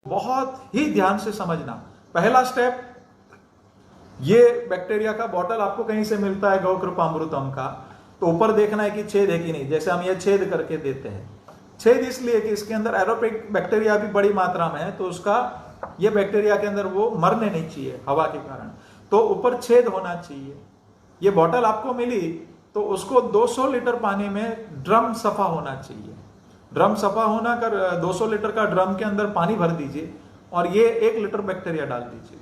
बहुत ही ध्यान से समझना। पहला स्टेप, ये बैक्टीरिया का बॉटल आपको कहीं से मिलता है गौकृपामृतम का, तो ऊपर देखना है कि छेद है कि नहीं। जैसे हम ये छेद करके देते हैं, छेद इसलिए कि इसके अंदर एरोपिक बैक्टीरिया भी बड़ी मात्रा में है, तो उसका ये बैक्टीरिया के अंदर वो मरने नहीं चाहिए हवा के कारण, तो ऊपर छेद होना चाहिए। ये बॉटल आपको मिली तो उसको 200 लीटर पानी में ड्रम सफा होना चाहिए। ड्रम सफा होना कर 200 लीटर का ड्रम के अंदर पानी भर दीजिए और ये 1 लीटर बैक्टीरिया डाल दीजिए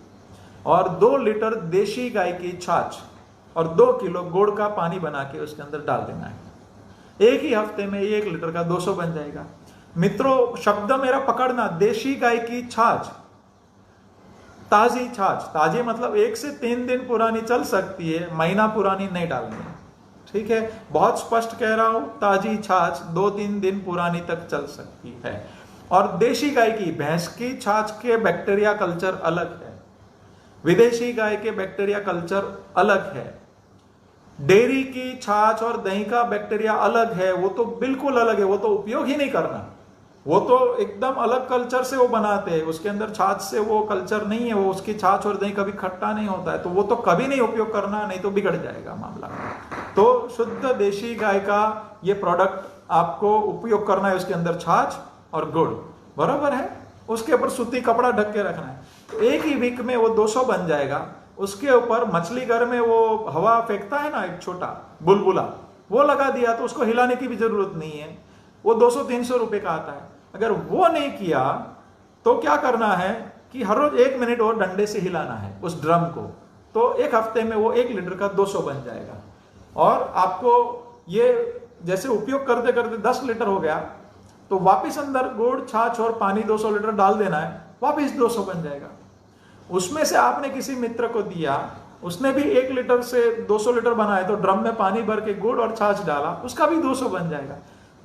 और 2 लीटर देशी गाय की छाछ और 2 किलो गुड़ का पानी बना के उसके अंदर डाल देना है। एक ही हफ्ते में 1 लीटर का 200 बन जाएगा। मित्रों, शब्द मेरा पकड़ना, देशी गाय की छाछ, ताजी छाछ, ताजी मतलब 1 से 3 दिन पुरानी चल सकती है, महीना पुरानी नहीं डालनी है, ठीक है। बहुत स्पष्ट कह रहा हूं, ताजी छाछ 2-3 दिन पुरानी तक चल सकती है। और देशी गाय की, भैंस की छाछ के बैक्टीरिया कल्चर अलग है, विदेशी गाय के बैक्टीरिया कल्चर अलग है, डेयरी की छाछ और दही का बैक्टीरिया अलग है, वो तो बिल्कुल अलग है, वो तो उपयोग ही नहीं करना, वो तो एकदम अलग कल्चर से वो बनाते हैं, उसके अंदर छाछ से वो कल्चर नहीं है, वो उसकी छाछ और दही कभी खट्टा नहीं होता है, तो वो तो कभी नहीं उपयोग करना, नहीं तो बिगड़ जाएगा मामला। तो शुद्ध देशी गाय का ये प्रोडक्ट आपको उपयोग करना है, उसके अंदर छाछ और गुड़, बराबर है। उसके ऊपर सूती कपड़ा ढक के रखना है, तो एक ही वीक में वो 200 बन जाएगा। उसके ऊपर मछली घर में वो हवा फेंकता है ना, एक छोटा बुलबुला, वो लगा दिया तो उसको हिलाने की भी जरूरत नहीं है, वो 200-300 रुपए का आता है। अगर वो नहीं किया तो क्या करना है कि हर रोज 1 मिनट और डंडे से हिलाना है उस ड्रम को, तो एक हफ्ते में वो 1 लीटर का 200 बन जाएगा। और आपको ये जैसे उपयोग करते करते 10 लीटर हो गया तो वापिस अंदर गुड़, छाछ और पानी 200 लीटर डाल देना है, वापिस 200 बन जाएगा। उसमें से आपने किसी मित्र को दिया, उसने भी 1 लीटर से 200 लीटर बनाया, तो ड्रम में पानी भर के गुड़ और छाछ डाला, उसका भी 200 बन जाएगा।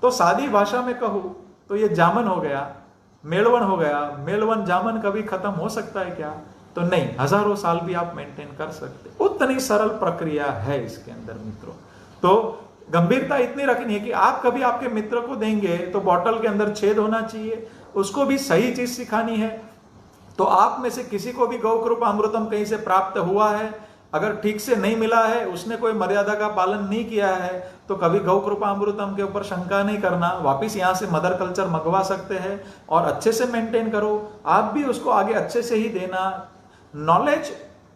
तो सादी भाषा में कहूं तो ये जामन हो गया, मेलवन हो गया। मेलवन जामन कभी खत्म हो सकता है क्या? तो नहीं, हजारों साल भी आप मेंटेन कर सकते, उतनी सरल प्रक्रिया है इसके अंदर मित्रों। तो गंभीरता इतनी रखनी है कि आप कभी आपके मित्र को देंगे तो बॉटल के अंदर छेद होना चाहिए, उसको भी सही चीज सिखानी है। तो आप में से किसी को भी गौकृपामृतम कहीं से प्राप्त हुआ है, अगर ठीक से नहीं मिला है, उसने कोई मर्यादा का पालन नहीं किया है, तो कभी गौकृपामृतम के ऊपर शंका नहीं करना, वापिस यहाँ से मदर कल्चर मंगवा सकते हैं और अच्छे से मेंटेन करो। आप भी उसको आगे अच्छे से ही देना, नॉलेज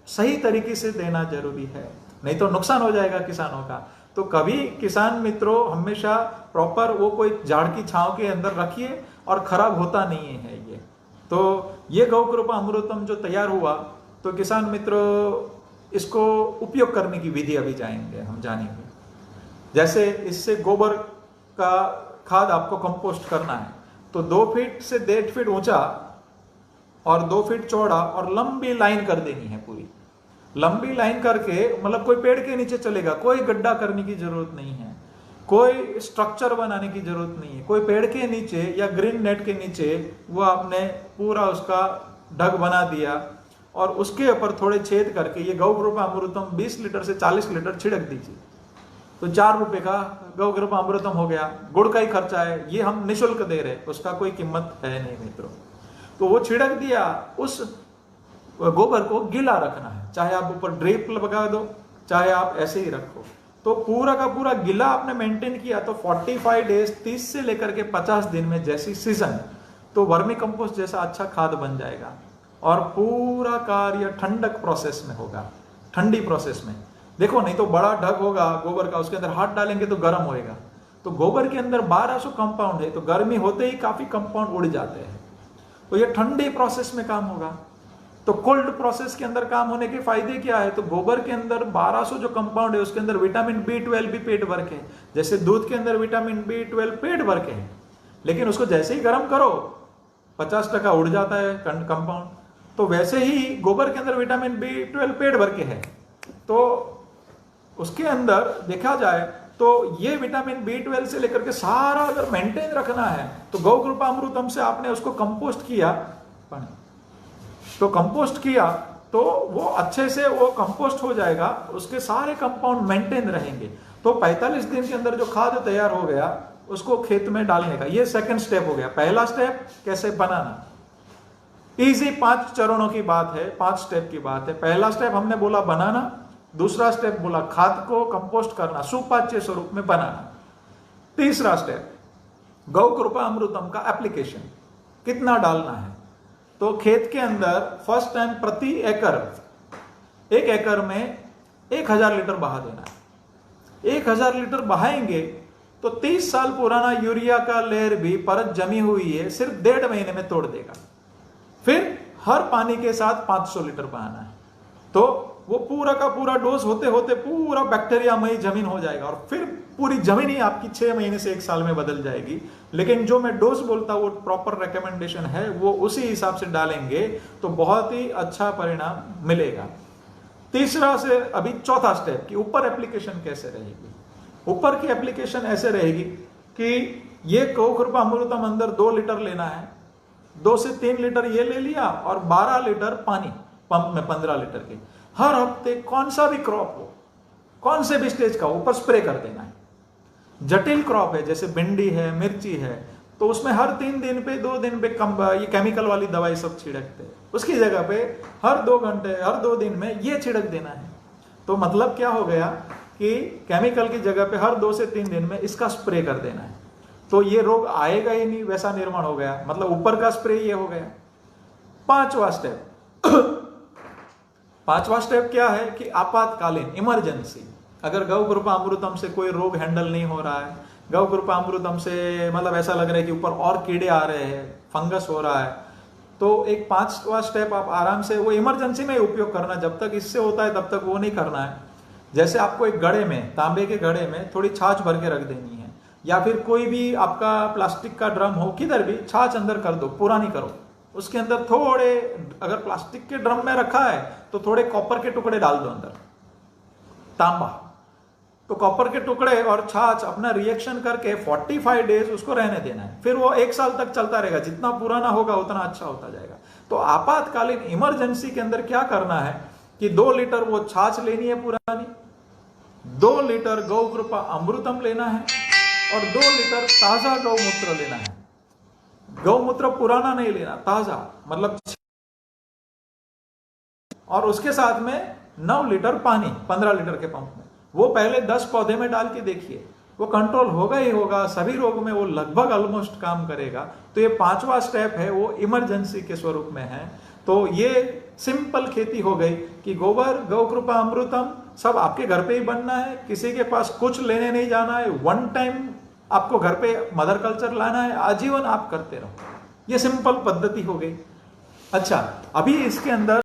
सही तरीके से देना जरूरी है, नहीं तो नुकसान हो जाएगा किसानों का। तो कभी किसान मित्रों हमेशा प्रॉपर वो कोई झाड़ की छांव के अंदर रखिए और खराब होता नहीं है ये। तो ये गौकृपामृतम जो तैयार हुआ, तो किसान मित्रों इसको उपयोग करने की विधि अभी हम जानेंगे। जैसे इससे गोबर का खाद आपको कंपोस्ट करना है, तो 2 फीट से 1.5 फीट ऊंचा और 2 फीट चौड़ा और लंबी लाइन कर देनी है पूरी। लंबी लाइन करके मतलब कोई पेड़ के नीचे चलेगा, कोई गड्ढा करने की जरूरत नहीं है, कोई स्ट्रक्चर बनाने की जरूरत नहीं है, कोई पेड़ के नीचे या ग्रीन नेट के नीचे वो आपने पूरा उसका ढक बना दिया और उसके ऊपर थोड़े छेद करके ये गौकृपामृतम 20 लीटर से 40 लीटर छिड़क दीजिए, तो 4 रुपए का गौकृपामृतम हो गया। गुड़ का ही खर्चा है, ये हम निःशुल्क दे रहे, उसका कोई कीमत है नहीं मित्रों। तो वो छिड़क दिया, उस गोबर को गीला रखना है, चाहे आप ऊपर ड्रिप लगा दो, चाहे आप ऐसे ही रखो। तो पूरा का पूरा गीला आपने मेंटेन किया तो 45 डेज, 30 से लेकर के 50 दिन में जैसी सीजन, तो वर्मी कंपोस्ट जैसा अच्छा खाद बन जाएगा। और पूरा कार्य ठंडक प्रोसेस में होगा, ठंडी प्रोसेस में। देखो नहीं तो बड़ा ढक होगा गोबर का, उसके अंदर हाथ डालेंगे तो गर्म होएगा। तो गोबर के अंदर 1200 कंपाउंड है, तो गर्मी होते ही काफी कंपाउंड उड़ जाते हैं, तो ये ठंडी प्रोसेस में काम होगा। तो कोल्ड प्रोसेस के अंदर काम होने के फायदे क्या है? तो गोबर के अंदर 1200 जो कंपाउंड है उसके अंदर विटामिन B12 भी पेट भर के, जैसे दूध के अंदर विटामिन B12 पेट भर के है, लेकिन उसको जैसे ही गर्म करो 50% उड़ जाता है कंपाउंड। तो वैसे ही गोबर के अंदर विटामिन B12 पेट भर के है, तो उसके अंदर देखा जाए तो ये विटामिन B12 से लेकर के सारा अगर मेंटेन रखना है, तो गौकृपामृतम से आपने उसको कंपोस्ट किया, तो कंपोस्ट किया तो वो अच्छे से वो कंपोस्ट हो जाएगा, उसके सारे कंपाउंड मेंटेन रहेंगे। तो 45 दिन के अंदर जो खाद तैयार हो गया उसको खेत में डालने का, ये सेकंड स्टेप हो गया। पहला स्टेप कैसे बनाना, इजी 5 चरणों की बात है, 5 स्टेप की बात है। पहला स्टेप हमने बोला बनाना, दूसरा स्टेप बोला खाद को कंपोस्ट करना, सुपाच्य स्वरूप में बनाना। तीसरा स्टेप गौ कृपा अमृतम का एप्लीकेशन, कितना डालना है। तो खेत के अंदर फर्स्ट टाइम प्रति एकड़, 1 एकड़ में 1000 लीटर बहा देना है। 1000 लीटर बहाएंगे तो 30 साल पुराना यूरिया का लेयर भी परत जमी हुई है, सिर्फ 1.5 महीने में तोड़ देगा। फिर हर पानी के साथ 500 लीटर बहाना है, तो वो पूरा का पूरा डोज होते होते पूरा बैक्टीरियामयी जमीन हो जाएगा, और फिर पूरी जमीन ही आपकी 6 महीने से 1 साल में बदल जाएगी। लेकिन जो मैं डोज बोलता हूं वो प्रॉपर रिकमेंडेशन है, वो उसी हिसाब से डालेंगे तो बहुत ही अच्छा परिणाम मिलेगा। तीसरा से अभी चौथा स्टेप कि ऊपर एप्लीकेशन कैसे रहेगी। ऊपर की एप्लीकेशन ऐसे रहेगी कि ये गौ कृपा अमृतम अंदर 2 लीटर लेना है, 2 से 3 लीटर ये ले लिया, और 12 लीटर पानी पंप में 15 लीटर के हर हफ्ते कौन सा भी क्रॉप हो, कौन से भी स्टेज का ऊपर स्प्रे कर देना है। जटिल क्रॉप है जैसे भिंडी है, मिर्ची है, तो उसमें हर 3 दिन पे 2 दिन पे ये केमिकल वाली दवाई सब छिड़कते हैं, उसकी जगह पे हर 2 घंटे हर 2 दिन में ये छिड़क देना है। तो मतलब क्या हो गया कि केमिकल की जगह पे हर 2 से 3 दिन में इसका स्प्रे कर देना है, तो ये रोग आएगा ही नहीं, वैसा निर्माण हो गया। मतलब ऊपर का स्प्रे ये हो गया। पांचवा स्टेप क्या है कि आपातकालीन इमरजेंसी, अगर गौ कृपा अमृतम से कोई रोग हैंडल नहीं हो रहा है, गौ कृपा अमृतम से मतलब ऐसा लग रहा है कि ऊपर और कीड़े आ रहे हैं, फंगस हो रहा है, तो एक 5वां स्टेप आप आराम से वो इमरजेंसी में उपयोग करना। जब तक इससे होता है तब तक वो नहीं करना है। जैसे आपको एक घड़े में, तांबे के घड़े में थोड़ी छाछ भर के रख देनी है, या फिर कोई भी आपका प्लास्टिक का ड्रम हो, किधर भी छाछ अंदर कर दो, पुरानी करो, उसके अंदर थोड़े, अगर प्लास्टिक के ड्रम में रखा है तो थोड़े कॉपर के टुकड़े डाल दो अंदर, तांबा, तो कॉपर के टुकड़े और छाछ अपना रिएक्शन करके 45 डेज उसको रहने देना है। फिर वो 1 साल तक चलता रहेगा, जितना पुराना होगा उतना अच्छा होता जाएगा। तो आपातकालीन इमरजेंसी के अंदर क्या करना है कि 2 लीटर वो छाछ लेनी है पुरानी, 2 लीटर गौ कृपा अमृतम लेना है, और 2 लीटर ताजा गौमूत्र लेना है। गौमूत्र पुराना नहीं लेना, ताजा, मतलब, और उसके साथ में 9 लीटर पानी 15 लीटर के पंप में। वो पहले 10 पौधे में डाल के देखिए, वो कंट्रोल होगा ही होगा, सभी रोग में वो लगभग ऑलमोस्ट काम करेगा। तो ये 5वां स्टेप है, वो इमरजेंसी के स्वरूप में है। तो ये सिंपल खेती हो गई कि गोबर, गौ कृपा अमृतम सब आपके घर पे ही बनना है, किसी के पास कुछ लेने नहीं जाना है, 1 टाइम आपको घर पे मदर कल्चर लाना है, आजीवन आप करते रहो। ये सिंपल पद्धति हो गई। अच्छा, अभी इसके अंदर